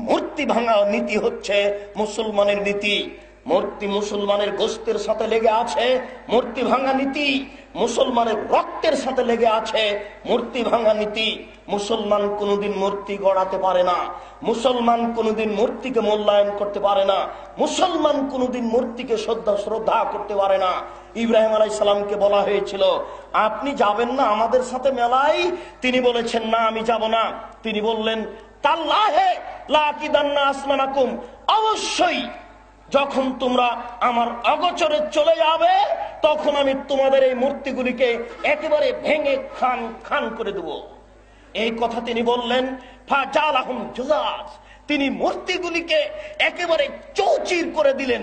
মূর্তি ভাঙা নীতি হচ্ছে মুসলমানের নীতি। মূর্তি মুসলমানের গোশতের সাথে লেগে আছে, মূর্তি ভাঙা নীতি। মুসলমানের রক্তের সাথে লেগে আছে মূর্তি ভাঙা নীতি। মুসলমান কোনোদিন মূর্তি গড়াতে পারে না, মুসলমান কোনোদিন মূর্তিকে মূল্যায়ন করতে পারে না, মুসলমান কোনোদিন মূর্তিকে শ্রদ্ধা করতে পারে না। ইব্রাহিম আলাইহিস সালামকে বলা হয়েছিল, আপনি যাবেন না আমাদের সাথে মেলায়? তিনি বলেছেন, না আমি যাব না। তিনি বললেন, তাল্লাহে লা আকিদান্না আসনামাকুম, অবশ্যই যখন তোমরা আমার অগোচরে চলে যাবে তখন আমি তোমাদের এই মূর্তিগুলিকে একেবারে ভেঙে খান খান করে দেব। এই কথা তিনি বললেন। ফাজালাহুম জুজাজ, তিনি মূর্তিগুলিকে একেবারে চৌচির করে দিলেন।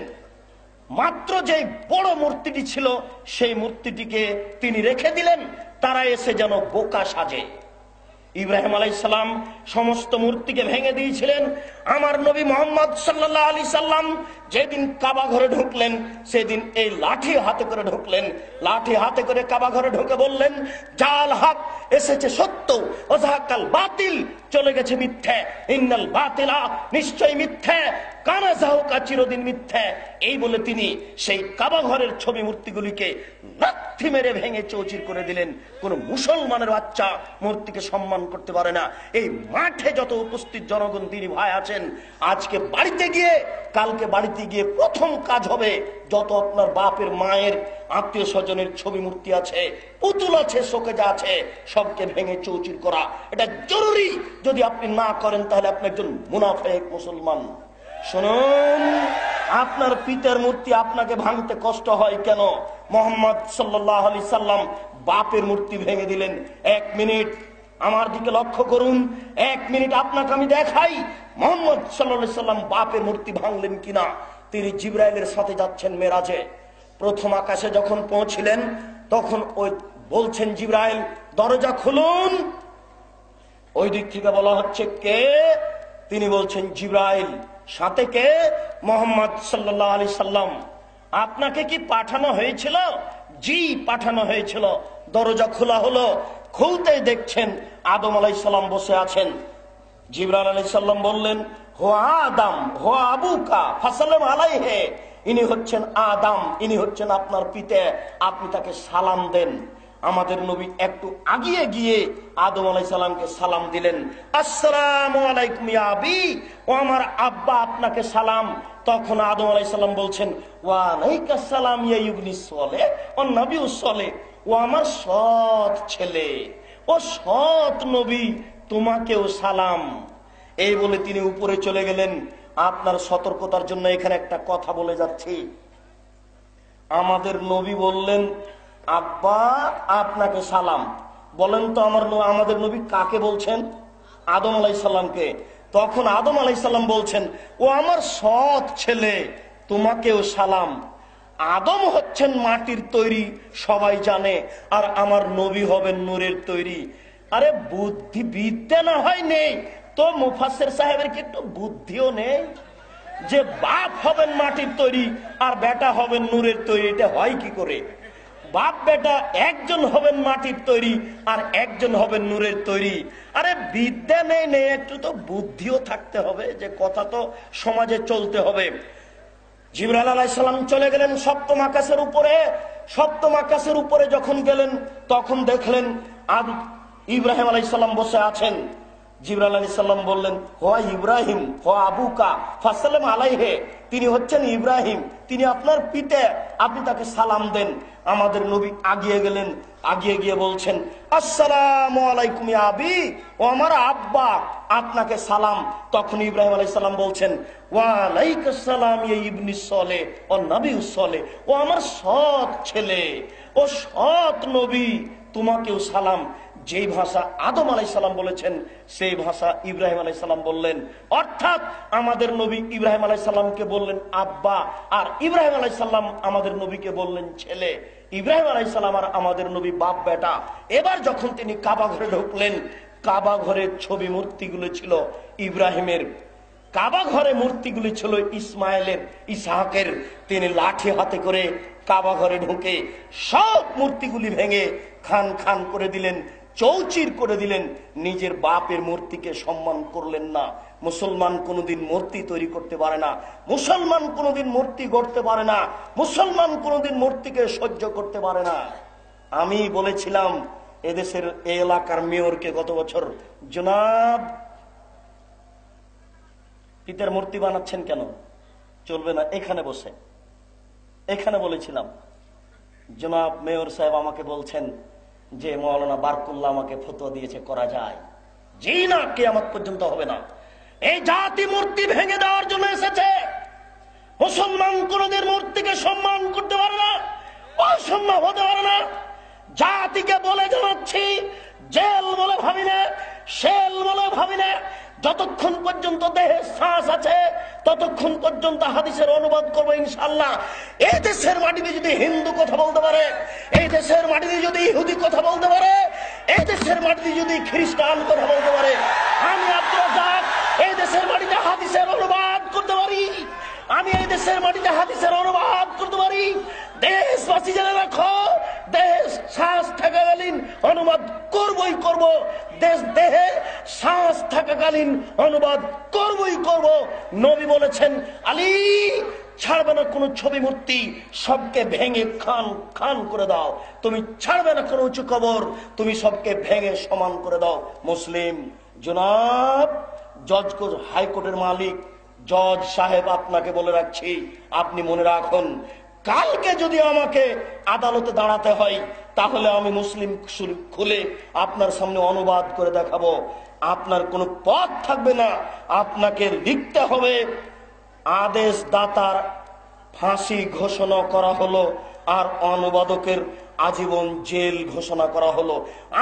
মাত্র যে বড় মূর্তিটি ছিল সেই মূর্তিটিকে তিনি রেখে দিলেন, তারা এসে যেন বোকা সাজে। ইব্রাহিম আলাইহিস সালাম সমস্ত মূর্তিকে ভেঙে দিয়েছিলেন। আমার নবী মুহাম্মদ সাল্লাল্লাহু আলাইহি সাল্লাম যেদিন কাবা ঘরে ঢুকলেন সেদিন এই লাঠি হাতে করে ঢুকলেন। লাঠি হাতে করে কাবা ঘরে ঢুকে বললেন, জাল হক, এসেছে সত্য, ওয়াজাহাকাল বাতিল, চলে গেছে মিথ্যে। ইন্নাল বাতিলা, নিশ্চয় মিথ্যে, কানা যাহুকা, চিরদিন মিথ্যে। এই বলে তিনি সেই কাবা ঘরের ছবি মূর্তিগুলিকে লাথি মেরে ভেঙে চৌচির করে দিলেন। কোন মুসলমানের বাচ্চা মূর্তিকে সম্মান করতে পারে না। এই মাঠে যত উপস্থিত জনগণ দিনী ভাই আছেন, আজকে বাড়িতে গিয়ে, কালকে বাড়িতে গিয়ে প্রথম কাজ হবে যত আপনার বাপের মায়ের আত্মীয় স্বজনের ছবি মূর্তি আছে, পুতুল আছে, শোকেজা আছে, সবকে ভেঙে চৌচির করা। এটা জরুরি। যদি আপনি না করেন তাহলে আপনি একজন মুনাফিক মুসলমান। শুনুন, আপনার পিতার মূর্তি আপনাকে ভাঙতে কষ্ট হয় কেন? মুহাম্মদ সাল্লাল্লাহু আলাইহি সাল্লাম বাপের মূর্তি ভেঙে দিলেন। 1 মিনিট আমার দিকে লক্ষ্য করুন, 1 মিনিট আপনাকে আমি দেখাই মুহাম্মদ সাল্লাল্লাহু আলাইহি সাল্লাম বাপের মূর্তি ভাঙলেন কিনা। তিনি জিবরাইলের সাথে যাচ্ছেন মেরাজে। প্রথম আকাশে যখন পৌঁছিলেন তখন ওই বলছেন, জিবরাইল দরজা খুলুন। ওই দিক থেকে বলা হচ্ছে, কে? তিনি বলছেন, জিবরাইল। সাথে কে? মুহাম্মদ সাল্লাল্লাহু আলাইহি সাল্লাম। আপনাকে কি পাঠানো হয়েছিল? জি, পাঠানো হয়েছিল। দরজা খোলা হলো। খুলতেই দেখছেন আদম আলাইহিস সালাম বসে আছেন। জিবরাইল আলাইহিস সালাম বললেন, হো আদম, হো আবুকা ফাসাল্লাম আলাইহি, ইনি হচ্ছেন আদম, ইনি হচ্ছেন আপনার পিতা, আপনি তাকে সালাম দেন। আমাদের নবী একটু আগিয়ে গিয়ে আদম আলাইহিস সালামকে সালাম দিলেন। আসসালামু আলাইকুম ইয়া আবি, ও আমার আব্বা আপনাকে সালাম। তখন আদম আলাইহিস সালাম বলছেন, ওয়া আলাইকাস সালাম ইয়া ইবনিস সালেহ ও নবিউস সালেহ, ও আমার সৎ ছেলে, ও সৎ নবী, তোমাকেও সালাম। এই বলে তিনি উপরে চলে গেলেন। আপনার সতর্কতার জন্য এখানে একটা কথা বলে যাচ্ছি। আমাদের নবী বললেন, আব্বা আপনাকে সালাম। বলেন তো আমাদের নবী কাকে বলছেন? আদম আলাইহিস সালামকে। তখন আদম আলাইহিস সালাম বলছেন, ও আমার সৎ ছেলে, তোমাকেও সালাম। আদম হচ্ছেন মাটির তৈরি, সবাই জানে, আর আমার নবী হবেন নূরের তৈরি। আরে বুদ্ধি বিদ্যা না হয় নেই তো মুফাসসির সাহেবের কি একটু বুদ্ধিও নেই? যে বাপ হবেন মাটির তৈরি আর বেটা হবেন নূরের তৈরি, এটা হয় কি করে? বাপ বেটা একজন হবেন মাটির তৈরি আর একজন হবেন নূরের তৈরি। আরে বিদ্যা নেই, একটু তো বুদ্ধিও থাকতে হবে, যে কথা তো সমাজে চলতে হবে। জিবরাইল আলাইহিস সালাম চলে গেলেন সপ্তম আকাশের উপরে। সপ্তম আকাশের উপরে যখন গেলেন তখন দেখলেন ইব্রাহিম আলাইহিস সালাম বসে আছেন। জিবরাইল আলাইহিস সালাম বললেন, হোয়া ইব্রাহিম, হোয়া আবুকা ফাসাল্লাম আলাইহি, তিনি হচ্ছেন ইব্রাহিম, তিনি আপনার পিতা, আপনি তাকে সালাম দেন। আমাদের নবী আগিয়ে গেলেন। আগিয়ে গিয়ে বলছেন, আসসালামু আলাইকুম ইয়া আবি, ও আমার আব্বা আপনাকে সালাম। তখন ইব্রাহিম আলাইহিস সালাম বলছেন, ওয়া আলাইকাস সালাম ইয়া ইবনিস সালেহ ও নবিউস সালেহ, ও আমার সৎ ছেলে, ও সৎ নবী, তোমাকেও সালাম। যেই ভাষা আদম আলাইহিস সালাম বলেছেন সেই ভাষা ইব্রাহিম আলাইহিস সালাম বললেন। অর্থাৎ আমাদের নবী ইব্রাহিম আলাইহিস সালামকে বললেন আব্বা, আর ইব্রাহিম আলাইহিস সালাম আমাদের নবীকে বললেন ছেলে। ইব্রাহিম আলাইহিস সালাম আর আমাদের নবী বাপ বেটা। এবার যখন তিনি কাবা ঘরে ঢুকলেন, কাবা ঘরের ছবি মূর্তিগুলো ছিল ইব্রাহিমের, কাবা ঘরে মূর্তিগুলি ছিল ইসমাইলের, ইসহাকের। তিনি লাঠি হাতে করে কাবা ঘরে ঢুকে সব মূর্তিগুলি ভেঙে খান খান করে দিলেন, চৌচির করে দিলেন, নিজের বাপের মূর্তিকে সম্মান করলেন না। মুসলমান কোনোদিন মূর্তি তৈরি করতে পারে না, মুসলমান কোনোদিন মূর্তি গড়তে পারে না, মুসলমান কোনোদিন মূর্তিকে সহ্য করতে পারে না। আমি বলেছিলাম এদেশের এই এলাকার মেয়রকে গত বছর, জনাব পিতার মূর্তি বানাচ্ছেন কেন, চলবে না, এখানে বসে এখানে বলেছিলাম, জনাব মেয়র সাহেব আমাকে বলছেন যে মৌলানা বারকুল্লাহ আমাকে ফতোয়া দিয়েছে করা যায়। জি না, কিয়ামত পর্যন্ত হবে না। এই জাতি মূর্তি ভেঙে দেওয়ার জন্য এসেছে। মুসলমান কোনদিন মূর্তিকে সম্মান করতে পারে না, অসম্মান হতে পারে না। জাতিকে বলে জানাচ্ছি, জেল বলে ভাবি না, শেল বলে ভাবি না, যতক্ষণ পর্যন্ত দেহে শ্বাস আছে ততক্ষণ পর্যন্ত হাদিসের অনুবাদ করবো ইনশাআল্লাহ। এই দেশের মাটিতে যদি হিন্দু কথা বলতে পারে, এই দেশের মাটিতে যদি ইহুদি কথা বলতে পারে, এই দেশের মাটিতে যদি খ্রিস্টান কথা বলতে পারে, আমি আব্দুর রাজ্জাক এই দেশের মাটিতে হাদিসের অনুবাদ করতে পারি। আমি এই দেশের মাটিতে হাদিসের অনুবাদ করতে পারি। দেশবাসী জেনে রাখো, দেশ শ্বাস থাকাকালীন অনুবাদ করবই করব, দেহে শ্বাস থাকাকালীন অনুবাদ করবই করব। নবী বলেছেন, আলী ছাড়বে না কোন ছবি মূর্তি, সবকে ভেঙে খান খান করে দাও। তুমি ছাড়বে না কোন উঁচু কবর, তুমি সবকে ভেঙে সমান করে দাও। মুসলিম জনাব জজ হাইকোর্টের মালিক জজ সাহেব, আপনাকে বলে রাখছি, আপনি মনে রাখুন, কালকে যদি আমাকে আদালতে দাঁড়াতে হয় তাহলে আমি মুসলিম খুলে আপনার সামনে অনুবাদ করে দেখাবো। আপনার কোনো পথ থাকবে না, আপনাকে লিখতে হবে আদেশ দাতার ফাঁসি ঘোষণা করা হলো আর অনুবাদকের আজীবন জেল ঘোষণা করা হলো।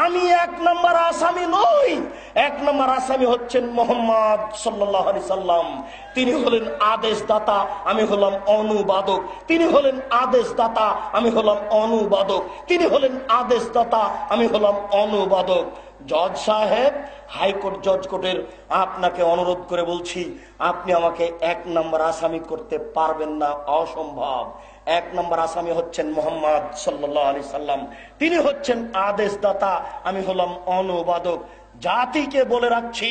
আমি 1 নম্বর আসামি নই, 1 নম্বর আসামি হচ্ছেন মোহাম্মদ সাল্লাল্লাহু আলাইহি সাল্লাম। তিনি হলেন আদেশদাতা, আমি হলাম অনুবাদক। তিনি হলেন আদেশদাতা, আমি হলাম অনুবাদক। তিনি হলেন আদেশদাতা, আমি হলাম অনুবাদক। জজ সাহেব, হাইকোর্ট জজ কোর্টের আপনাকে অনুরোধ করে বলছি, আপনি আমাকে 1 নম্বর আসামি করতে পারবেন না, অসম্ভব। 1 নম্বর আসামি হচ্ছেন মোহাম্মদ সাল্লাল্লাহু আলাইহি সাল্লাম, তিনি হচ্ছেন আদেশদাতা, আমি হলাম অনুবাদক। জাতিকে বলে রাখছি,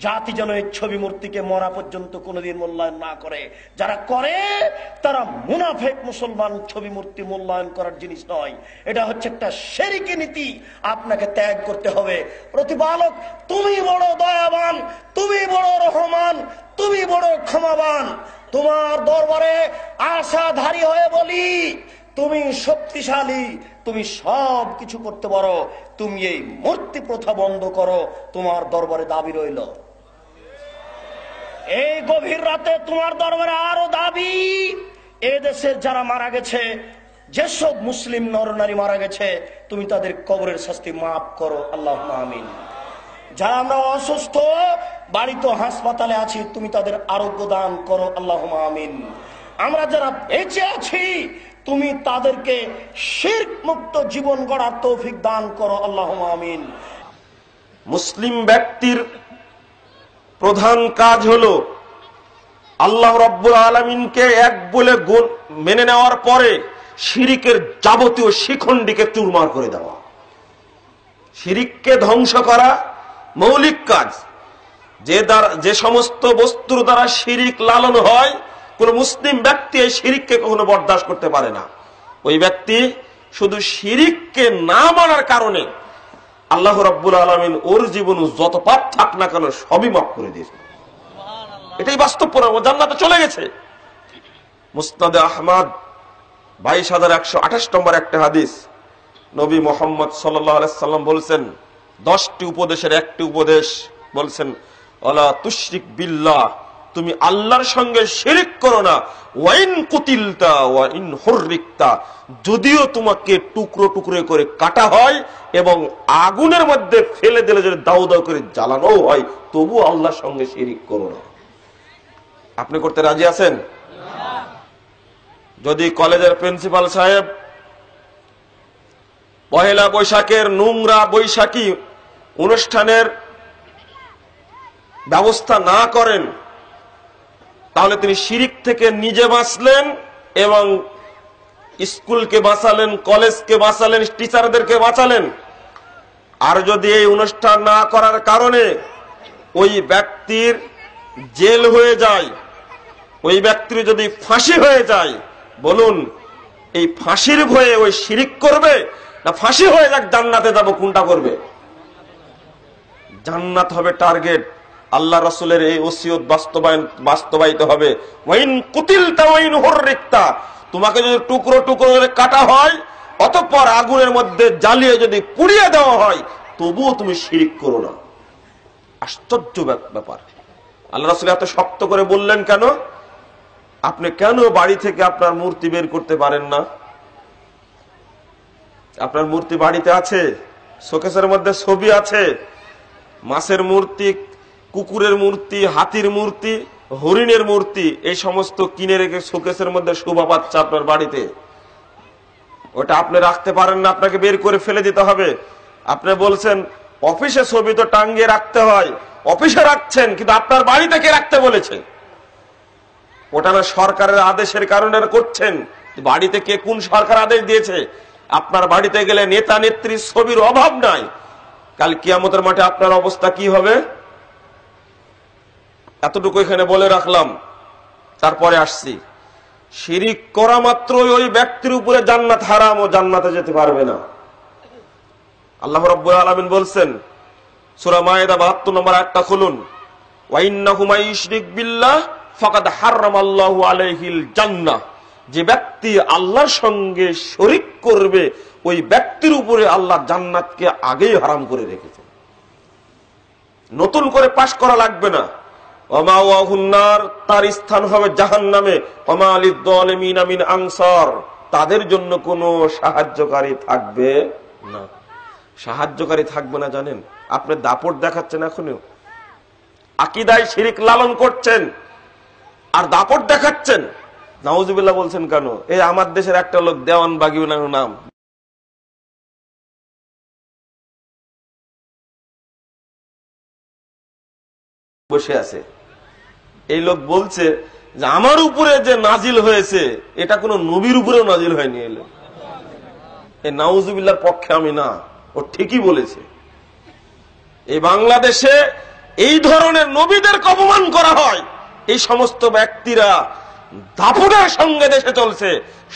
জাতি যেন এই ছবি মূর্তিকে মরা পর্যন্ত কোনোদিন মূল্যায়ন না করে। যারা করে তারা মুনাফেক। মুসলমান ছবি মূর্তি মূল্যায়ন করার জিনিস নয়, এটা হচ্ছে একটা শিরকি নীতি, আপনাকে ত্যাগ করতে হবে। প্রতিপালক তুমি বড় দয়াবান, তুমি বড় রহমান, তুমি বড় ক্ষমাবান। তোমার দরবারে আশাধারী হয়ে বলি, তুমি শক্তিশালী, তুমি সব কিছু করতে পারো, তুমি এই মূর্তি প্রথা বন্ধ করো, তোমার দরবারে দাবি রইল। এই গভীর রাতে তোমার দরবারে আরো দাবি, এ দেশের যারা মারা গেছে, যেসব মুসলিম নরনারী মারা গেছে, তুমি তাদের কবরের শাস্তি মাফ করো, আল্লাহুম্মা আমিন। যারা আমরা অসুস্থ, বাড়িতে হাসপাতালে আছি, তুমি তাদের আরোগ্য দান করো, আল্লাহুম্মা আমিন। আমরা যারা বেঁচে আছি, তুমি তাদেরকে শিরক মুক্ত জীবন গড়ার তৌফিক দান করো, আল্লাহুম্মা আমিন। মুসলিম ব্যক্তির প্রধান কাজ হলো আল্লাহ রাব্বুল আলামিনকে এক বলে মেনে নেওয়ার পরে শিরিকের যাবতীয় শিখণ্ডীকে চুরমার করে দেওয়া। শিরিককে ধ্বংস করা মৌলিক কাজ। যে সমস্ত বস্তুর দ্বারা শিরিক লালন হয়, কোন মুসলিম ব্যক্তি এই শিরিককে কখনো বরদাস্ত করতে পারে না। ওই ব্যক্তি শুধু শিরিককে না মানার কারণে আল্লাহ রাব্বুল আলামিন ওর জীবন যত পাপ থাক না কেন সবই মাফ করে দিয়েছে। এটাই বাস্তব পরিণাম। জান্নাতে চলে গেছে। মুসনাদে আহমদ 22,128 নম্বর একটা হাদিস, নবী মুহাম্মদ সাল্লাল্লাহু আলাইহি সাল্লাম বলছেন, 10টি উপদেশের একটি উপদেশ বলছেন, ওয়ালা তুশরিক বিল্লাহ, তুমি আল্লাহর সঙ্গে শিরিক করো না। ওয়াইন কুতিলতা ওয়াইন হুররিকতা, যদিও তোমাকে টুকরো টুকরো করে কাটা হয় এবং আগুনের মধ্যে ফেলে দিলে যদি দাউ দাউ করে জ্বালানো হয়, তবু আল্লাহর সঙ্গে শিরিক করো না। আপনি করতে রাজি আছেন? যদি কলেজের প্রিন্সিপাল সাহেব পহেলা বৈশাখের নোংরা বৈশাখী অনুষ্ঠানের ব্যবস্থা না করেন, তাহলে তিনি শিরিক থেকে নিজে বাঁচলেন এবং স্কুলকে বাঁচালেন, কলেজকে বাঁচালেন, টিচারদেরকে বাঁচালেন। আর যদি এই অনুষ্ঠান না করার কারণে ওই ব্যক্তির জেল হয়ে যায়, ওই ব্যক্তির যদি ফাঁসি হয়ে যায়, বলুন এই ফাঁসির ভয়ে ওই শিরিক করবে না ফাঁসি হয়ে যাক জান্নাতে যাব, কোনটা করবে? জান্নাত হবে টার্গেট। আল্লাহ রাসূলের এই ওসিয়ত বাস্তবায়িত হবে। ওয়াইন কুতিলতা ওয়াইন হুররিকতা, তোমাকে যদি টুকরো টুকরো করে কাটা হয়, অতঃপর আগুনের মধ্যে জ্বালিয়ে যদি পুড়িয়ে দেওয়া হয়, তবুও তুমি শিরিক করো না। আশ্চর্য ব্যাপার। আল্লাহ রাসূল এত শক্ত করে বললেন কেন? আপনি কেন বাড়ি থেকে আপনার মূর্তি বের করতে পারেন না? আপনার মূর্তি বাড়িতে আছে, শোকেসের মধ্যে ছবি আছে, মাছের মূর্তি, কুকুরের মূর্তি, হাতির মূর্তি, হরিণের মূর্তি, এই সমস্ত কিনে রেখে শোকেসের মধ্যে শোভা পাচ্ছে আপনার বাড়িতে। ওটা আপনি রাখতে পারেন না, আপনাকে বের করে ফেলে দিতে হবে। আপনি বলছেন অফিসে ছবি তো টাঙ্গিয়ে রাখতে হয়, অফিসে রাখছেন, কিন্তু আপনার বাড়িতে কে রাখতে বলেছে? ওটা না সরকারের আদেশের কারণে করছেন। বাড়িতে কে, কোন সরকার আদেশ দিয়েছে? আপনার বাড়িতে গেলে নেতা নেত্রীর ছবির অভাব নাই। কাল কিয়ামতের মাঠে আপনার অবস্থা কি হবে? এতটুকু এখানে বলে রাখলাম, তারপরে আসছি। শিরিক করা মাত্র ওই ব্যক্তির উপরে জান্নাত হারাম, ও জান্নাতে যেতে পারবে না। আল্লাহ রাব্বুল আলামিন বলছেন সূরা মায়েদা 72 নম্বর আয়াতটা খুলুন, ওয়া ইন্নাহু মান ইশরিক বিল্লাহ ফাকাদ হারামাল্লাহু আলাইহিল জান্নাহ, যে ব্যক্তি আল্লাহর সঙ্গে শরীক করবে ওই ব্যক্তির উপরে আল্লাহ জান্নাতকে আগেই হারাম করে রেখেছেন। নতুন করে পাশ করা লাগবে না। ওয়া মাওয়াহুন নার, তার স্থান হবে জাহান্নামে। ওয়া মা লিয-যালিমিনা মিন আনসার, তাদের জন্য কোনো সাহায্যকারী থাকবে না। সাহায্যকারী থাকবে না জানেন? আপনি দাপট দেখাচ্ছেন, এখনো আকীদায় শিরিক লালন করছেন আর দাপট দেখাচ্ছেন। নাউজুবিল্লাহ বলছেন কেন? এই আমার দেশের একটা লোক দেওয়ান বাগি নাম, বসে আছে। এই লোক বলছে যে আমার উপরে যে নাজিল হয়েছে এটা কোন নবীর উপরেও নাজিল হয়নি। এলো এই নাউজুবিল্লাহর পক্ষে আমি না, ও ঠিকই বলেছে। এই বাংলাদেশে এই ধরনের নবীদের অপমান করা হয়, এই সমস্ত ব্যক্তিরা দাপটের সঙ্গে দেশে চলছে,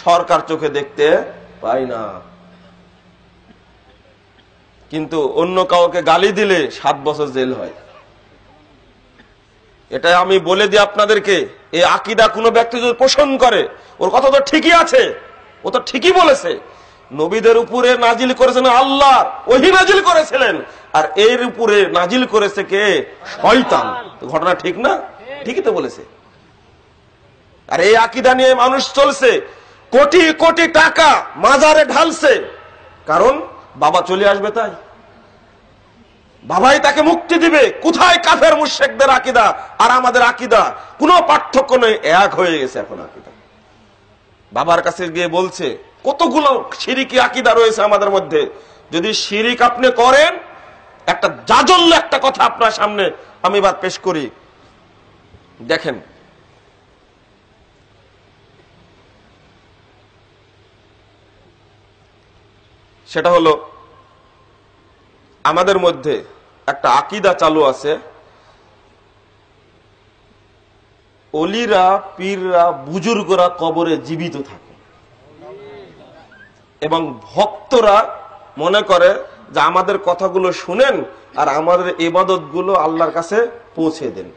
সরকার চোখে দেখতে পায় না। কিন্তু অন্য কাউকে গালি দিলে 7 বছর জেল হয়। এটা আমি বলে দিই আপনাদেরকে, এই আকীদা কোনো ব্যক্তি যদি পোষণ করে, ওর কথা তো ঠিকই আছে, ও তো ঠিকই বলেছে। নবীদের উপরে নাজিল করেছেন আল্লাহ, ওহী নাজিল করেছিলেন, আর এর উপরে নাজিল করেছে কে? শয়তান। ঘটনা ঠিক না? ঠিকই তো বলেছে। আর এই আকীদা নিয়ে মানুষ চলছে, কোটি কোটি টাকা মাজারে ঢালছে, কারণ বাবা চলে আসবে তাই, বাবাই তাকে মুক্তি দিবে। কোথায় কাফের মুশরিকদের আকীদা আর আমাদের আকীদা? কোনো পার্থক্য নেই, এক হয়ে গেছে এখন আকীদা। বাবার কাছে গিয়ে বলছে কতগুলো শিরকি আকীদা রয়েছে আমাদের মধ্যে। যদি শিরিক আপনি করেন, একটা জাজল্য একটা কথা আপনার সামনে আমি এবার পেশ করি, দেখেন। সেটা হলো আমাদের মধ্যে একটা আকীদা চালু আছে, অলিরা, পীররা, বুজুর্গরা কবরে জীবিত থাকে এবং ভক্তরা মনে করে যে আমাদের কথাগুলো শুনেন আর আমাদের ইবাদত গুলো আল্লাহর কাছে পৌঁছে দেন।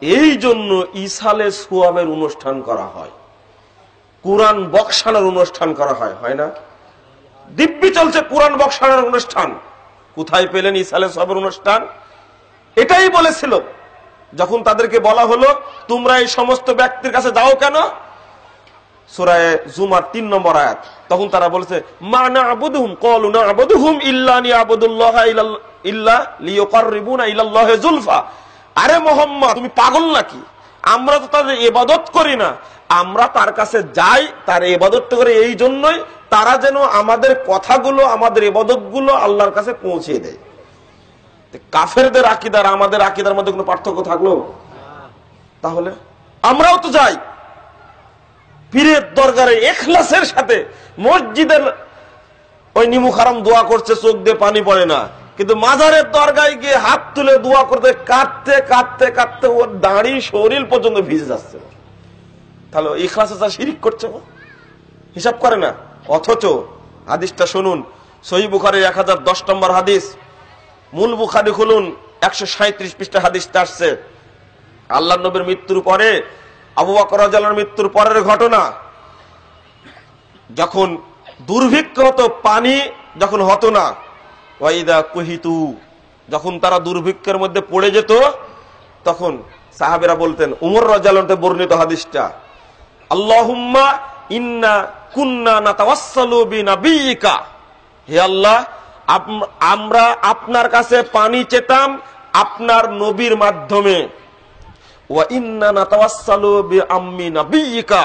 এই জন্য ইসালে সোয়াবের অনুষ্ঠান করা হয়, কোরআন বক্সানোর অনুষ্ঠান করা হয়, হয় না? দিব্যি চলছে কোরআন বক্সানোর অনুষ্ঠান। কোথায় পেলেন ইসালে সোয়াবের অনুষ্ঠান? এটাই বলেছিল যখন তাদেরকে বলা হলো তোমরা এই সমস্ত ব্যক্তির কাছে যাও কেন, সূরা জুমার 3 নম্বর আয়াত। তখন তারা বলেছে মা না'বুদুহুম ক্বালু না'বুদুহুম ইল্লা লিয়াবুদুল্লাহা ইল্লা লিয়ুকাররিবুনা ইলাল্লাহি যুলফা। আরে মুহাম্মদ, তুমি পাগল নাকি? আমরা তো তাদের ইবাদত করি না, আমরা তার কাছে যাই, তার ইবাদত করে এই জন্যই তারা যেন আমাদের কথাগুলো, আমাদের ইবাদতগুলো আল্লাহর কাছে পৌঁছে দেয়। কাফেরদের আকীদার আমাদের আকীদার মধ্যে কোনো পার্থক্য থাকলো? তাহলে আমরাও তো যাই পীরের দরবারে ইখলাসের সাথে। মসজিদের ওই নিমুখ হারাম দোয়া করছে, চোখ দিয়ে পানি পড়ে না, কিন্তু মাজারের দরগায় গিয়ে হাত তুলে দোয়া করতে কাঁদতে কাঁদতে কাঁদতে ওর দাড়ি শরীর পর্যন্ত ভিজে যাচ্ছে। তাহলে ইখলাসে যা শিরিক করছে, হিসাব করে না। অথচ হাদিসটা শুনুন, সহিহ বুখারীর 1010 নম্বর হাদিস, মূল বুখারী খুলুন 137 পৃষ্ঠা হাদিসটা আসছে। আল্লাহর নবীর মৃত্যুর পরে, আবু বকর রাদিয়াল্লাহু আনহুর মৃত্যুর পরের ঘটনা। যখন দুর্ভিক্ষ হতো, পানি যখন হতো না, ওয়াইদা কুহিতু, যখন তারা দুর্ভিক্ষের মধ্যে পড়ে যেত, তখন সাহাবীরা বলতেন, উমর রাদিয়াল্লাহু আনহু বর্ণিত হাদিসটা, আল্লাহুম্মা ইন্না কুন্না নাতাওয়াসসালু বিনাবিয়িকা, হে আল্লাহ, আমরা আপনার কাছে পানি চেতাম আপনার নবীর মাধ্যমে। ওয়া ইন্না নাতাওয়াসসালু বিআম্মি নাবিয়িকা,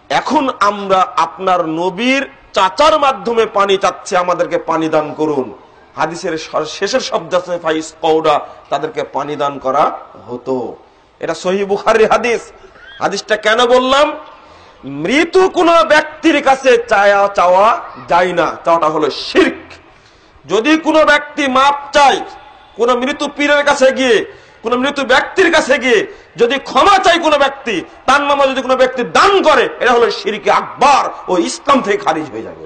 এখন আমরা আপনার নবীর চাচার মাধ্যমে পানি চাচ্ছি, আমাদেরকে পানি দান করুন। হাদিসের শেষের শব্দ আছে ফাইস কওডা, তাদেরকে পানি দান করা হতো। এটা সহিহ বুখারীর হাদিস। হাদিসটা কেন বললাম? মৃত কোন ব্যক্তির কাছে চাওয়া যায় না, চাওয়াটা হলো শিরক। যদি কোনো ব্যক্তি মাপ চায়, কোন মৃত পীরের কাছে গিয়ে, কোন মৃত ব্যক্তির কাছে গিয়ে যদি ক্ষমা চায় কোন ব্যক্তি, তার নামে যদি কোনো ব্যক্তি দান করে, এটা হলো শিরকে আকবার, ও ইসলাম থেকে খারিজ হয়ে যাবে।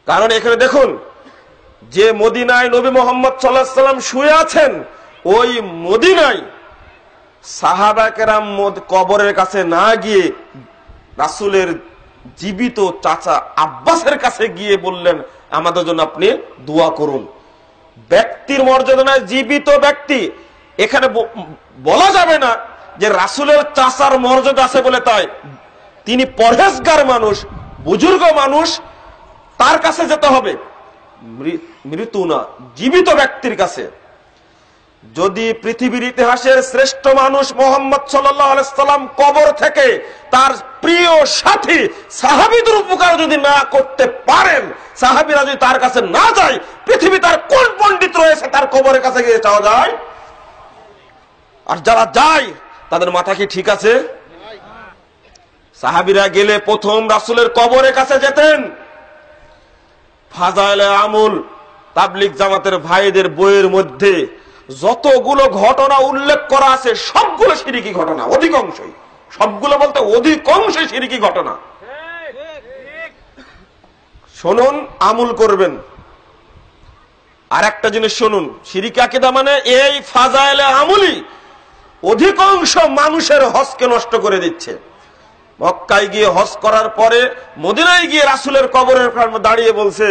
কারণ এখানে দেখুন, যে মদিনায় নবী মুহাম্মদ সাল্লাল্লাহু আলাইহি ওয়াসাল্লাম শুয়ে আছেন, ওই মদিনায় সাহাবা কেরাম কবরের কাছে না গিয়ে রাসূলের জীবিত চাচা আব্বাসের কাছে গিয়ে বললেন, আমাদের জন্য আপনি দোয়া করুন। ব্যক্তির মর্যাদা নয়, জীবিত ব্যক্তি। এখানে বলা যাবে না যে রাসূলের চাচার মর্যাদা আছে বলে তাই তিনি পরহেজগার মানুষ, বুজুর্গ মানুষ, তার কাছে যেতে হবে। মৃত না, জীবিত ব্যক্তির কাছে। যদি পৃথিবীর ইতিহাসের শ্রেষ্ঠ মানুষ মুহাম্মদ সাল্লাল্লাহু আলাইহি সাল্লাম কবর থেকে তার প্রিয় সাথী সাহাবীদের উপকার যদি না করতে পারেন, সাহাবীরা যদি তার কাছে না যায়, পৃথিবী তার কোন পণ্ডিত রয়েছে তার কবরের কাছে গিয়ে চাওয়া যায়? আর যারা যায় তাদের মাথা কি ঠিক আছে? সাহাবীরা গেলে প্রথম রাসূলের কবরের কাছে যেতেন। ফাজাইলে আমল তাবলিগ জামাতের ভাইদের বইয়ের মধ্যে যতগুলো ঘটনা উল্লেখ করা আছে সবগুলো শিরকি ঘটনা, অধিকাংশই, সবগুলো বলতে অধিকাংশই শিরকি ঘটনা। শুনুন, আমল করবেন। আর একটা জিনিস শুনুন, শিরকি আকীদা মানে এই ফাজাইলে আমলই অধিকাংশ মানুষের হজকে নষ্ট করে দিচ্ছে। মক্কায় গিয়ে হজ করার পরে মদিনায় গিয়ে রাসূলের কবরের সামনে দাঁড়িয়ে বলছে,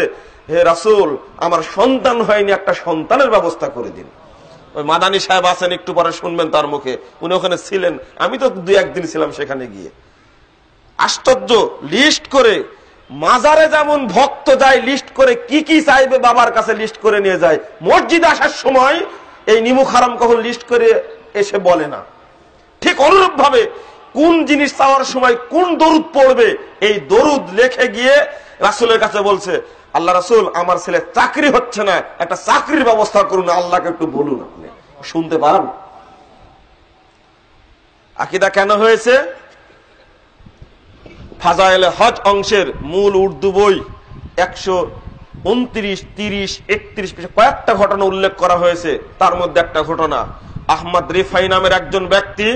হে রাসূল, আমার সন্তান হয়নি, একটা সন্তানের ব্যবস্থা করে দিন। ওই মাদানী সাহেব আছেন, একটু পরে শুনবেন তার মুখে, উনি ওখানে ছিলেন, আমি তো 2-1 দিন ছিলাম সেখানে গিয়ে। আশ্চর্য, লিস্ট করে, মাজারে যেমন ভক্ত যায় লিস্ট করে কি কি চাইবে বাবার কাছে লিস্ট করে নিয়ে যায়, মসজিদে আসার সময় এই নিমুখ হারাম কখন লিস্ট করে এসে বলে না। ঠিক অনুরূপ ভাবে কোন জিনিস চাওয়ার সময় কোন দরুদ পড়বে, এই দরুদ লিখে গিয়ে রাসূলের কাছে বলছে, আল্লাহ রাসূল, আমার ছেলে চাকরি হচ্ছে না, একটা চাকরির ব্যবস্থা করুন, আল্লাহকে একটু বলুন। আপনি শুনতে পারেন? আকীদা কেন হয়েছে? ফাজাইলে হজ অংশের মূল উর্দু বই 129, 30, 31 পৃষ্ঠা কয়েকটা ঘটনা উল্লেখ করা হয়েছে। তার মধ্যে একটা ঘটনা, আহমদ রিফাই নামের একজন ব্যক্তি,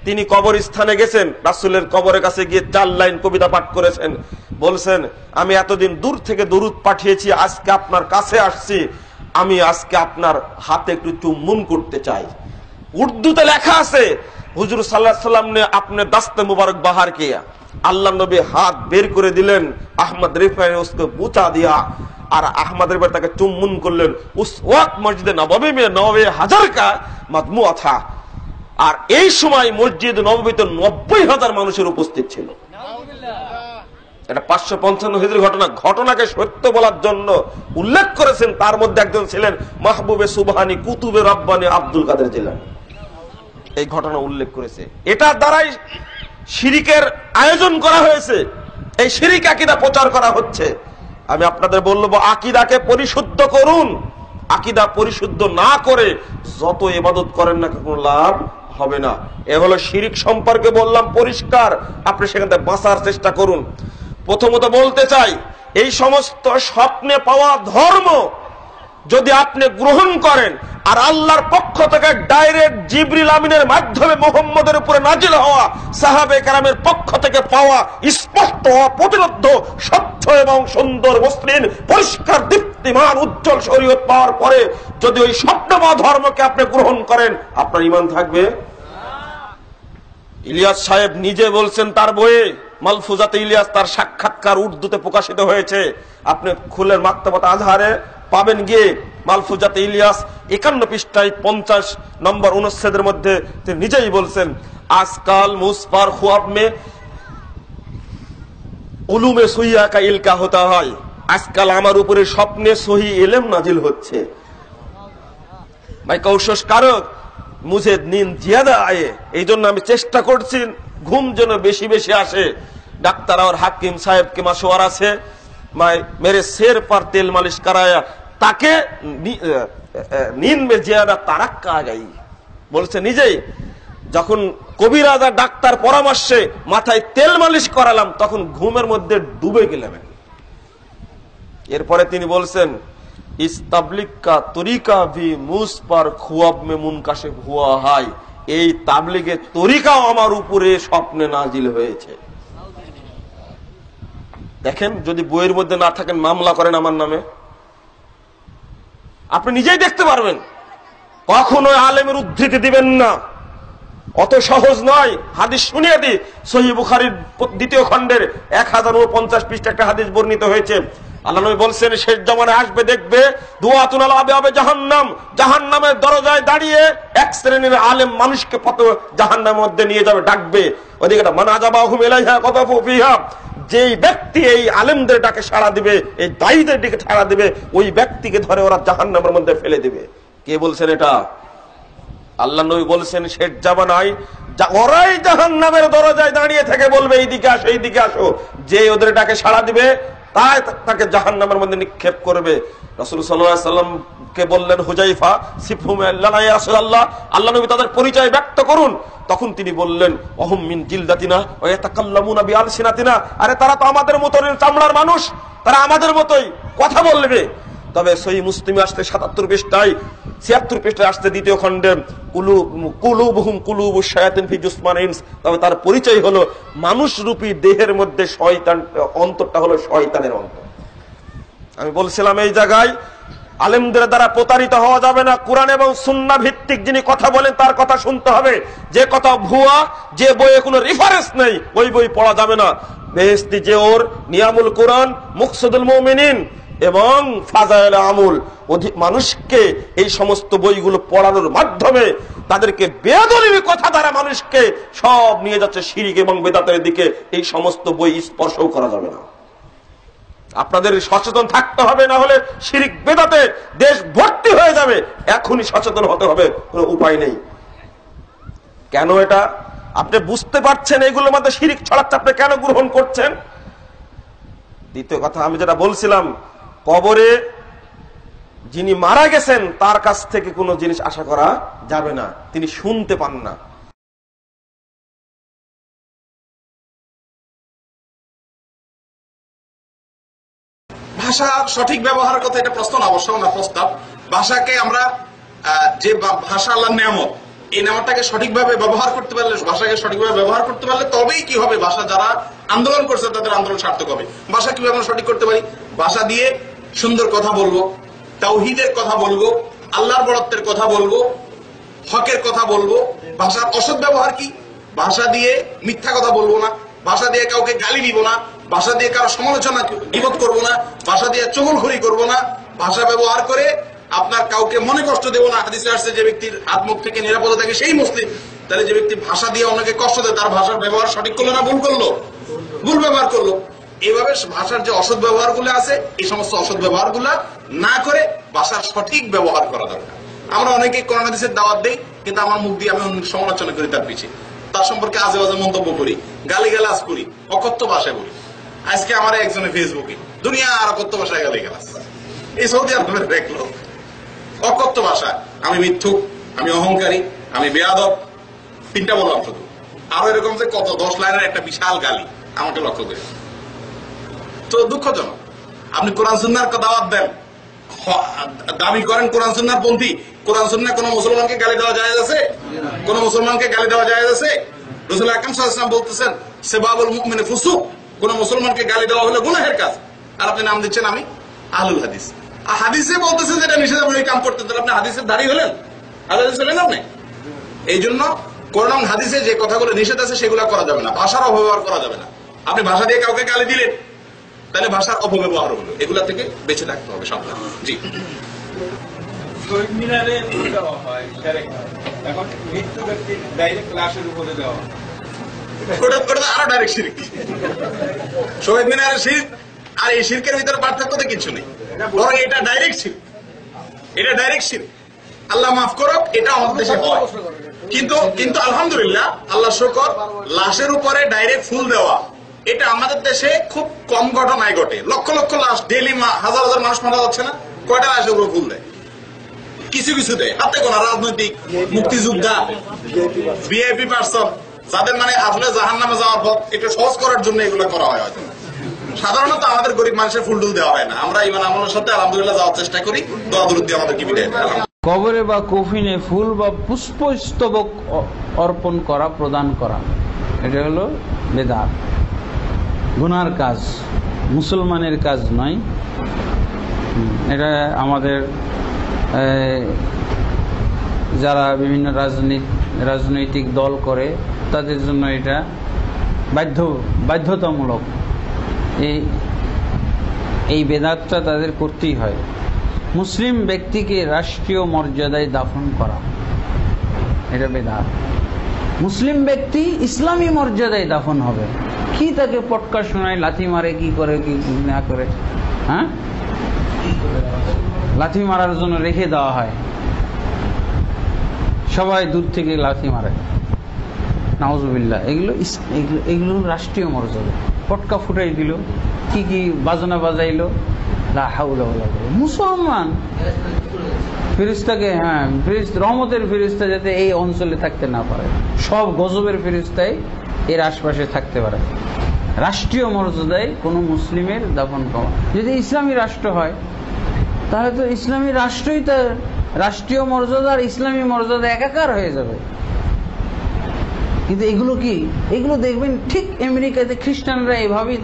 তিনি কবরস্থানে গেছেন, রাসূলের কবরের কাছে গিয়ে 4 লাইন কবিতা পাঠ করেছেন। বলছেন, আমি এতদিন দূর থেকে দরুদ পাঠিয়েছি, আজকে আপনার কাছে আসছি, আমি আজকে আপনার হাতে একটু চুম্বন করতে চাই। উর্দুতে লেখা আছে, হুজুর সাল্লাল্লাহু আলাইহি ওয়াসাল্লাম নে আপনি দাস্তে মুবারক বাহার কিয়া। আল্লাহ নবী হাত বের করে দিলেন, আহমদ রিফাই উসকে বুচা দিয়া, আর আহমদ রিফাই তাকে চুম্বন করলেন। উস ওয়াক্ত মসজিদে নববী মে 90,000 কা মজমুআ থা। আর এই সময় মসজিদ নববীতে 90,000 মানুষের উপস্থিত ছিল। এটা 555 হিজরি ঘটনা। ঘটনাকে সত্য বলার জন্য উল্লেখ করেছেন, তার মধ্যে একজন ছিলেন মাহবুবে সুবহানী কুতুবে রব্বানী আব্দুল কাদের জিলানী। এই ঘটনা উল্লেখ করেছে। এটার দ্বারাই শিরিকের আয়োজন করা হয়েছে, এই শিরিক আকীদা প্রচার করা হচ্ছে। আমি আপনাদের বলবো, আকীদাকে পরিশুদ্ধ করুন। আকীদা পরিশুদ্ধ না করে যত ইবাদত করেন না কোনো লাভ হবে না। এ হলো শিরিক সম্পর্কে বললাম পরিষ্কার, আপনি সেখান থেকে বাঁচার চেষ্টা করুন। প্রথমত বলতে চাই, এই সমস্ত স্বপ্নে পাওয়া ধর্ম, যদি আপনি গ্রহণ করেন আর আল্লাহর পক্ষ থেকে ডাইরেক্ট জিবরিল আমিনের মাধ্যমে মুহাম্মদের উপরে নাজিল হওয়া সাহাবে কেরামের পক্ষ থেকে পাওয়া স্পষ্ট অপ্রতিরোধ্য স্বচ্ছ এবং সুন্দর মসৃণ পরিষ্কার দীপ্তিমান উজ্জ্বল শরীয়ত পাওয়ার পরে যদি ওই স্বপ্নময় ধর্মকে আপনি গ্রহণ করেন, আপনার ঈমান থাকবে? ইলিয়াস সাহেব নিজে বলছেন তার বইয়ে মালফুজাতে ইলিয়াস, তার সাক্ষাৎকার উর্দুতে প্রকাশিত হয়েছে, আপনি খুলের মাকতাবাত আজহারে পাবেন গিয়ে। মালফুজাতে ইলিয়াস 51 পৃষ্ঠায় 50 নম্বর অনুচ্ছেদের মধ্যে তিনি নিজেই বলছেন, আজকাল মুসপার খুয়াব মে উলুমে সুইয়া কা ইলকা হতা হয়, আজকাল আমার উপরে স্বপ্নে সহি ইলম নাজিল হচ্ছে। ভাই কৌশস কারক মুঝে নীন্দ জিয়াদা আয়ে, এই জন্য আমি চেষ্টা করছি ঘুম যেন বেশি বেশি আসে। ডাক্তার আর হাকিম সাহেব কে মাশওয়ারা से मेरे सिर पर तेल मालिश कराया ताकि नींद में ज्यादा तारक्का आ गई। বলছে নিজেই, যখন কবিরাজা ডাক্তার পরামর্শে মাথায় তেল মালিশ করালাম তখন ঘুমের মধ্যে ডুবে গেলাম। এরপরে তিনি বলছেন, इस तबलीग का तरीका भी मुझ पर ख्वाब में मुनकाशिफ हुआ है, এই তাবলীগের তরিকাও আমার উপরে স্বপ্নে নাজিল হয়েছে। দেখেন, যদি বইয়ের মধ্যে না থাকেন মামলা করেন আমার নামে, আপনি নিজেই দেখতে পারবেন। কখনো আলেমের উদ্ধৃতি দিবেন না, অত সহজ নয়। হাদিস শুনিয়ে দিই, সহিহ বুখারীর 2য় খণ্ডের 1050 পৃষ্ঠা একটা হাদিস বর্ণিত হয়েছে। আল্লাহ নবী বলছেন, শেষ জামানায় আসবে দেখবে দুআতুন আলা আবওয়াবে জাহান্নাম, জাহান্নামের দরজায় দাঁড়িয়ে এক শ্রেণীর আলেম মানুষকে জাহান্নামের মধ্যে নিয়ে যাবে, ডাকবে। ওদিকে মান আজাবাহুম ইলাইহা কাযাফু ফিহা, যেই ব্যক্তি এই আলেমদের ডাকে সাড়া দিবে, এই দায়ীদের দিকে সাড়া দিবে, ওই ব্যক্তিকে ধরে ওরা জাহান্নামের মধ্যে ফেলে দিবে। কে বলছেন এটা? আল্লাহ নবী বলছেন, শেষ জামানায় ওরাই জাহান্নামের দরজায় দাঁড়িয়ে থেকে বলবে এইদিকে আসো, এইদিকে আসো। যে ওদের ডাকে সাড়া দিবে তাই তাকে জাহান্নামের মধ্যে নিক্ষেপ করবে। রাসূল সাল্লাল্লাহু আলাইহি ওয়াসাল্লামকে বললেন, হুযায়ফা সিফহুম লানা ইয়া রাসূলুল্লাহ, আল্লাহ নবী তাদের পরিচয় ব্যক্ত করুন। তখন তিনি বললেন, ওয়াহুম মিন জিলদাতিনা ওয়া ইয়াতাকাল্লামুনা বিআলসিনাতিনা, আরে তারা তো আমাদের মতোই চামড়ার মানুষ, তারা আমাদের মতোই কথা বলবে। তবে সহিহ মুসলিমে আসতে 77 পৃষ্ঠায় 76 পৃষ্ঠায় আসতে 2য় খণ্ডে কুলুবুহুম কুলুবুশ শায়াতিন ফি জুসমান ইনস, তবে তার পরিচয় হলো মানুষ রূপী দেহের মধ্যে শয়তান, অন্তরটা হলো শয়তানের অন্তর। আমি বলছিলাম এই জায়গায় আলেমদের দ্বারা প্রতারিত হওয়া যাবে না। কোরআন এবং সুন্নাহ ভিত্তিক যিনি কথা বলেন তার কথা শুনতে হবে। যে কথা ভুয়া, যে বইয়ে কোনো রেফারেন্স নেই, ওই বই পড়া যাবে না। বেহেশতি জেওর, নিয়ামুল কোরআন, মুকসুদুল মুমিনিন এবং ফাজাইল আমুল, মানুষকে এই সমস্ত বইগুলো পড়ানোর মাধ্যমে তাদেরকে বেদলিল কথা দ্বারা মানুষকে সব নিয়ে যাচ্ছে শিরক এবং বেদাতের দিকে। এই সমস্ত বই স্পর্শও করা যাবে না। আপনাদের সচেতন থাকতে হবে, না হলে শিরক বেদাতে দেশ ভর্তি হয়ে যাবে। এখনই সচেতন হতে হবে, কোনো উপায় নেই। কেন এটা আপনি বুঝতে পারছেন? এইগুলোর মধ্যে শিরক ছড়াচ্ছে, আপনি কেন গ্রহণ করছেন? দ্বিতীয় কথা আমি যেটা বলছিলাম, কবরে যিনি মারা গেছেন তার কাছ থেকে কোনো জিনিস আশা করা যাবে না, তিনি শুনতে পান না। ভাষার সঠিক ব্যবহারের কথা এটা প্রশ্ন না, অবশ্য না প্রস্তাব। ভাষাকে আমরা যে ভাষা আল্লাহর নিয়ামত, এই নিয়ামতটাকে সঠিকভাবে ব্যবহার করতে পারলে, ভাষাকে সঠিকভাবে ব্যবহার করতে পারলে তবেই কি হবে, ভাষা যারা আন্দোলন করছে তাদের আন্দোলন সার্থক হবে। ভাষা কিভাবে আমরা সঠিক করতে পারি? ভাষা দিয়ে সুন্দর কথা বলবো, তাওহীদের কথা বলবো, আল্লাহর বড়ত্বের কথা বলবো, হকের কথা বলবো। ভাষার অসৎ ব্যবহার কি? ভাষা দিয়ে মিথ্যা কথা বলবো না, ভাষা দিয়ে কাউকে গালি দিব না, ভাষা দিয়ে কারো সমালোচনা বিরোধ করবো না, ভাষা দিয়ে চগলখড়ি করবো না, ভাষা ব্যবহার করে আপনার কাউকে মনে কষ্ট দেবো না। হাদিসে আসছে যে ব্যক্তির আত্মমুখ থেকে নিরাপদে থাকে সেই মুসলিম। তাহলে যে ব্যক্তি ভাষা দিয়ে অন্যকে কষ্ট দেয় তার ভাষার ব্যবহার সঠিক করলো না ভুল করলো? ভুল ব্যবহার করলো। এইভাবে ভাষার যে অসৎ ব্যবহার গুলো আছে, এই সমস্ত অসৎ ব্যবহার গুলা না করে ভাষার সঠিক ব্যবহার করা দরকার। আমরা অনেকে কোরআন হাদিসের দাওয়াত দেই, কিন্তু আমার মুখ দিয়ে আমি সমালোচনা করি, তার পিছিয়ে তার সম্পর্কে আজে বাজে মন্তব্য করি, গালিগালাজ করি, অকথ্য ভাষায় বলি। আজকে আমার একজনে ফেসবুকে দুনিয়া আর অকথ্য ভাষায় গালিগালাজ, এই সৌদি আরবের দেখলো অকথ্য ভাষা, আমি মিথ্যুক, আমি অহংকারী, আমি বেয়াদব, 3টা বললাম শুধু। আরো এরকম যে কত 10 লাইনের একটা বিশাল গালি আমাকে লক্ষ্য করে। তো দুঃখজনক, আপনি কোরআন সুন্নাহর দাওয়াত দেন, দাবি করেন কোরআন সুন্নাহর পন্থী, কোরআন সুন্নাহ কোন মুসলমানকে গালি দেওয়া জায়েজ আছে? কোন মুসলমানকে গালি দেওয়া জায়েজ আছে? রাসূল আকরাম সাল্লাল্লাহু আলাইহি ওয়াসাল্লাম বলতেছেন সিবাবুল মুমিনি ফুসুক, কোন মুসলমানকে গালি দেওয়া হলো গুনাহের কাজ। আর আপনি নাম দিচ্ছেন আমি আহলুল হাদিস। আর হাদিসে বলতেছেন যেটা নিষেধ, আপনি এই কাম করতে দেন, আপনি হাদিসের ধারী হলেন? হাদিস হলেন আপনি? এই জন্য কোরআন হাদিসে যে কথাগুলো নিষেধ আছে সেগুলো করা যাবে না, ভাষার অপব্যবহার করা যাবে না। আপনি ভাষা দিয়ে কাউকে গালি দিলেন, তাহলে ভাষার অপব্যবহার হলো, এগুলা থেকে বেঁচে থাকতে হবে সাবধান। জি, শহীদ মিনারে ফুল দেওয়া হয়, এখন মৃত্যু ব্যক্তির ডাইরেক্ট লাশের উপরে দেওয়া হয়, ওটা আরো ডাইরেক্ট শিরক। শহীদ মিনারের শিরক আর এই শিরকের ভিতরে পার্থক্য তো কিছু নেই, বরং এটা ডাইরেক্ট শিরক, এটা ডাইরেক্ট শিরক। আল্লাহ মাফ করুক, এটা আমাদের দেশে হয়, কিন্তু আলহামদুলিল্লাহ, আল্লাহ শুকর, লাশের উপরে ডাইরেক্ট ফুল দেওয়া এটা আমাদের দেশে খুব কম ঘটনায় ঘটে। লক্ষ লক্ষ লাশ ডেইলি, হাজার হাজার মানুষ মারা যাচ্ছে না, কয়টা লাশের উপরে ফুল দেয়? কিছু কিছু দেয়, হাতে গোনা রাজনৈতিক মুক্তিযোদ্ধা, ভিআইপি পার্সন, যাদের মানে আসলে জাহান্নামে যাওয়ার পথ এটা সহজ করার জন্য এগুলো করা হয়। হয়তো সাধারণত আমাদের গরিব মানুষের ফুল টুল দেওয়া হয় না, আমরা ইমান আমলের সাথে আলহামদুলিল্লাহ যাওয়ার চেষ্টা করি, দোয়া দুরুদ দিয়ে আমাদেরকে বিদায় দেয়। কবরে বা কফিনে ফুল বা পুষ্পস্তবক অর্পণ করা, প্রদান করা, এটা হলো বেদাত, গুনার কাজ, মুসলমানের কাজ নয়। এটা আমাদের যারা বিভিন্ন রাজনৈতিক দল করে তাদের জন্য এটা বাধ্যতামূলক। এই বেদাতটা তাদের করতেই হয়। মুসলিম ব্যক্তিকে রাষ্ট্রীয় মর্যাদায় দাফন করা, এটা বেদাত। মুসলিম ব্যক্তি ইসলামী মর্যাদায় দাফন হবে। কি তাকে পটকা শোনায়, লাথি মারে, কি করে কি না করে, হ্যাঁ, লাথি মারার জন্য রেখে দেওয়া হয়, সবাই দূর থেকে লাথি মারে, নাউজুবিল্লাহ। এগুলো রাষ্ট্রীয় মর্যাদা। পটকা ফুটাই দিল, কি কি বাজনা বাজাইলো, লা হাওলা ওয়ালা কুওয়াতা। মুসলমান ফেরেশতাকে, রহমতের ফেরেশতা যাতে এই অঞ্চলে থাকতে না পারে, সব গজবের ফেরেশতাই এর আশপাশে থাকতে পারে। রাষ্ট্রীয় মর্যাদায় কোনো মুসলিমের দাফন করা। যদি ইসলামী রাষ্ট্র হয় তাহলে তো ইসলামী রাষ্ট্রই তার রাষ্ট্রীয় মর্যাদা আর ইসলামী মর্যাদা একাকার হয়ে যাবে। কিন্তু এগুলো দেখবেন ঠিক আমেরিকাতে খ্রিস্টানরা এভাবেই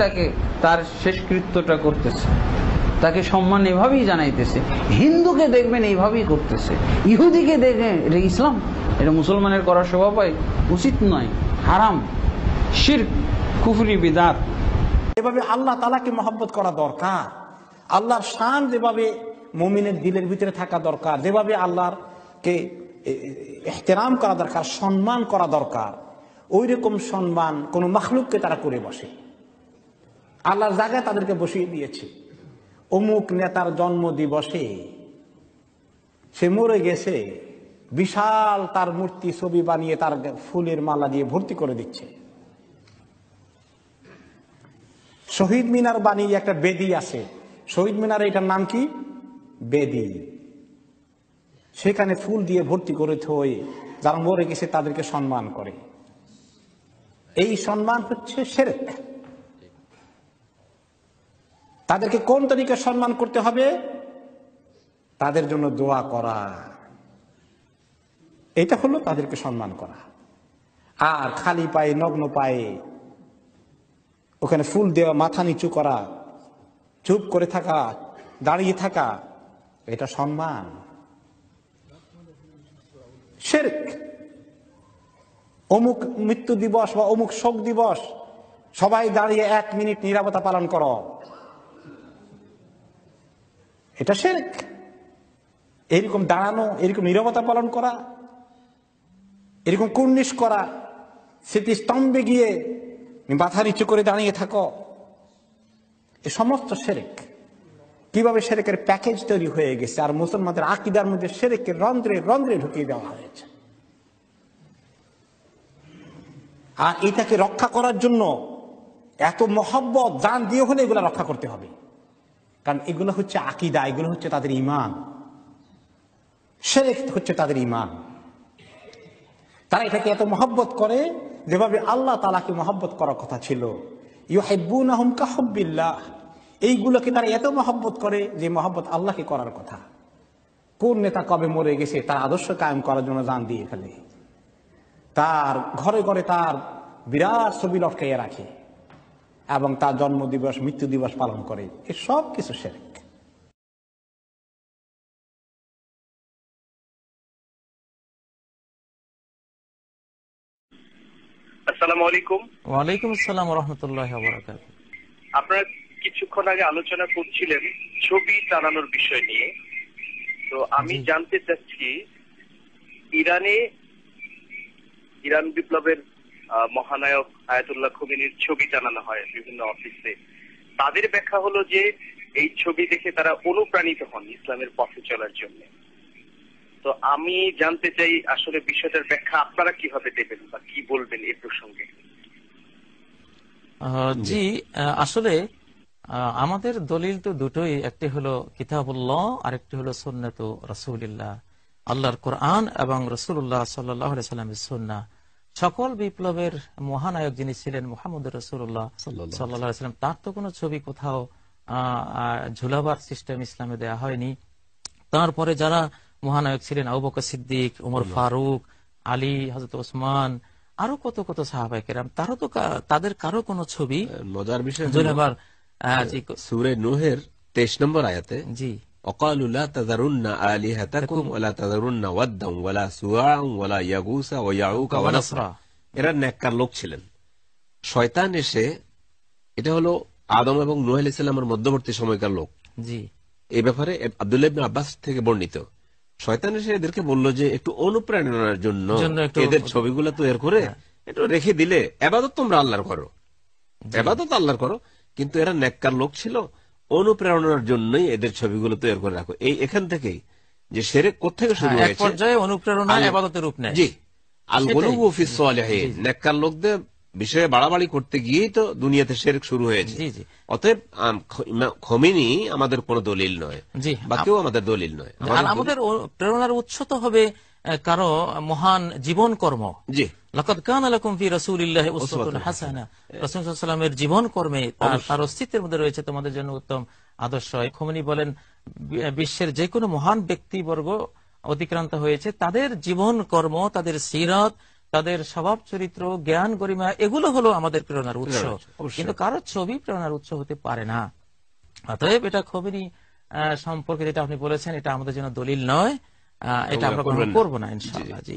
তার শেষকৃত্যটা করতেছে, তাকে সম্মান এভাবেই জানাইতেছে। হিন্দুকে দেখবেন এইভাবেই করতেছে, ইহুদিকে দেখবেন। এটা ইসলাম, এটা মুসলমানের করার শোভা পায়, উচিত নয়, হারাম, শিরক, কুফরি, বিদআত। এভাবে আল্লাহ তাআলাকে মহব্বত করা দরকার। আল্লাহর শান যেভাবে মুমিনের দিলের ভিতরে থাকা দরকার, যেভাবে আল্লাহকে ইহতিরাম করা দরকার, সম্মান করা দরকার, ওই রকম সম্মান কোন মাখলুককে তারা করে বসে। আল্লাহর জায়গায় তাদেরকে বসিয়ে দিয়েছে। অমুক নেতার জন্ম দিবসে সে মরে গেছে, বিশাল তার মূর্তি ছবি বানিয়ে তার ফুলের মালা দিয়ে ভর্তি করে দিচ্ছে। শহীদ মিনার বানিয়ে একটা বেদি আছে, শহীদ মিনার, এটার নাম কি? বেদি। সেখানে ফুল দিয়ে ভর্তি করে থই, যারা মরে গেছে তাদেরকে সম্মান করে। এই সম্মান হচ্ছে শিরক। তাদেরকে কোন তরিকায় সম্মান করতে হবে? তাদের জন্য দোয়া করা, এটা হলো তাদেরকে সম্মান করা। আর খালি পায়ে, নগ্ন পায়ে ওখানে ফুল দেওয়া, মাথা নিচু করা, চুপ করে থাকা, দাঁড়িয়ে থাকা, এটা সম্মান? শিরক। অমুক মৃত্যু দিবস বা অমুক শোক দিবস সবাই দাঁড়িয়ে 1 মিনিট নীরবতা পালন করো, এটা শিরক। এরকম দাঁড়ানো, এরকম নীরবতা পালন করা, এরকম কুর্নিশ করা, স্মৃতিস্তম্ভে গিয়ে মাথা নিচু করে দাঁড়িয়ে থাকো, এ সমস্ত শিরক। কিভাবে শিরকের প্যাকেজ তৈরি হয়ে গেছে, আর মুসলমানদের আকীদার মধ্যে শিরকের রন্ধ্রে রন্ধ্রে ঢুকিয়ে দেওয়া হয়েছে। আর এটাকে রক্ষা করার জন্য এত মহব্বত জান দিয়ে হলে এগুলা রক্ষা করতে হবে, কারণ এগুলো হচ্ছে আকীদা, এগুলো হচ্ছে তাদের ঈমান। শিরক হচ্ছে তাদের ঈমান। তারা এটাকে এত মহব্বত করে যেভাবে আল্লাহ তাআলাকে মহব্বত করার কথা ছিল। ইউহিব্বুনাহুম কাহুব্বিল্লাহ, এইগুলোকে তারা এত মহব্বত করে যে মহব্বত আল্লাহকে করার কথা। কোন নেতা কবে মরে গেছে তার আদর্শ কায়েম করার জন্য জান দিয়ে ফেলে, তার ঘরে ঘরে তার বিরাট ছবি লটকাইয়া রাখে এবং তার জন্মদিবস মৃত্যু দিবস পালন করে। এ সব কিছু শিরক। আসসালামু আলাইকুম। ওয়ালাইকুম আসসালাম ওয়া রাহমাতুল্লাহি ওয়া বারাকাতুহু। আপনারা কিছুক্ষণ আগে আলোচনা করছিলেন ছবি টানানোর বিষয় নিয়ে, তো আমি জানতে চাচ্ছি ইরান বিপ্লবের মহানায়ক আয়াতুল্লাহ খোমেনির ছবি টানানো হয় বিভিন্ন অফিসে। তাদের ব্যাখ্যা হলো যে এই ছবি দেখে তারা অনুপ্রাণিত হন ইসলামের পথে চলার জন্য। তো আমি জানতে চাই আসলে বিষয়টার ব্যাখ্যা আপনারা কিভাবে দেবেন বা কি বলবেন এই প্রসঙ্গে। জি, আসলে আমাদের দলিল তো দুটোই, একটি হলো কিতাবুল্লাহ আর একটি হলো সুন্নাতু রাসূলিল্লাহ, আল্লাহর কোরআন এবং রাসূলুল্লাহ সাল্লাল্লাহু আলাইহি সাল্লামের সুন্নাহ। সকল বিপ্লবের মহানায়ক যিনি ছিলেন মুহাম্মদ রাসূলুল্লাহ সাল্লাল্লাহু আলাইহি সাল্লাম, তার তো কোনো ছবি কোথাও ঝুলাবার সিস্টেম ইসলামে দেয়া হয়নি। তারপরে যারা মহানায়ক ছিলেন আবু বকর সিদ্দিক, ওমর ফারুক, আলী, হযরত ওসমান, আরো কত কত সাহাবায়ে কেরাম, তাদের কারো কোনো ছবি মজার বিষয় ঝুলাবার সূরা নূহের 23 নম্বর আয়াতে জি وقالوا لا تذرن آلهتكم ولا تذرن ودا ولا سواعا ولا يغوث ويعوق ونسرا। এরা নেককার লোক ছিলেন। শয়তান এসে, এটা হলো আদম এবং নূহ আলাইহিস সালামের মধ্যবর্তী সময়কার লোক। জি, এই ব্যাপারে আব্দুল্লাহ ইবনে আব্বাস থেকে বর্ণিত। শয়তান এসে এদেরকে বলল যে একটু অনুপ্রেরণার জন্য এদের ছবিগুলো তৈরি করে একটু রেখে দিলে ইবাদত তোমরা আল্লাহর করো, ইবাদত আল্লাহর করো। কিন্তু এরা নেককার লোক ছিল, অনুপ্রেরণার জন্যই এদের ছবিগুলো তৈরি করে রাখো। এই এখান থেকেই যে শিরক কোত্থেকে শুরু হয়েছে, এক পর্যায়ে অনুপ্রেরণা ইবাদতের রূপ নেয়। জি, আল গুলু ফিস সালিহিন, নেককার লোকদের বিষয়ে বাড়াবাড়ি করতে গিয়েই তো দুনিয়াতে শিরক শুরু হয়েছে। অতএব খোমেনি আমাদের কোনো দলিল নয়, বা কেউ আমাদের দলিল নয়। আর আমাদের প্রেরণার উৎস তো হবে কারো মহান জীবন কর্ম। জি, লাকাদ কানা লাকুম ফি রাসূলিল্লাহি উসওয়াতুন হাসানাহ, রাসূল সাল্লাল্লাহু আলাইহি ওয়াসাল্লামের জীবন কর্মে তার অস্তিত্বের মধ্যে রয়েছে তোমাদের জন্য উত্তম আদর্শ। খোমেনি বলেন বিশ্বের যে কোনো মহান ব্যক্তিবর্গ অতিক্রান্ত হয়েছে, তাদের জীবন কর্ম, তাদের সিরাত, তাদের স্বভাব চরিত্র, জ্ঞান গরিমা, এগুলো হলো আমাদের প্রেরণার উৎস। কিন্তু কারো ছবি প্রেরণার উৎস হতে পারে না। অতএব এটা খোমেনি সম্পর্কে যেটা আপনি বলেছেন, এটা আমাদের জন্য দলিল নয়, এটা আমরা গ্রহণ করবো না ইনশাআল্লাহ। জি।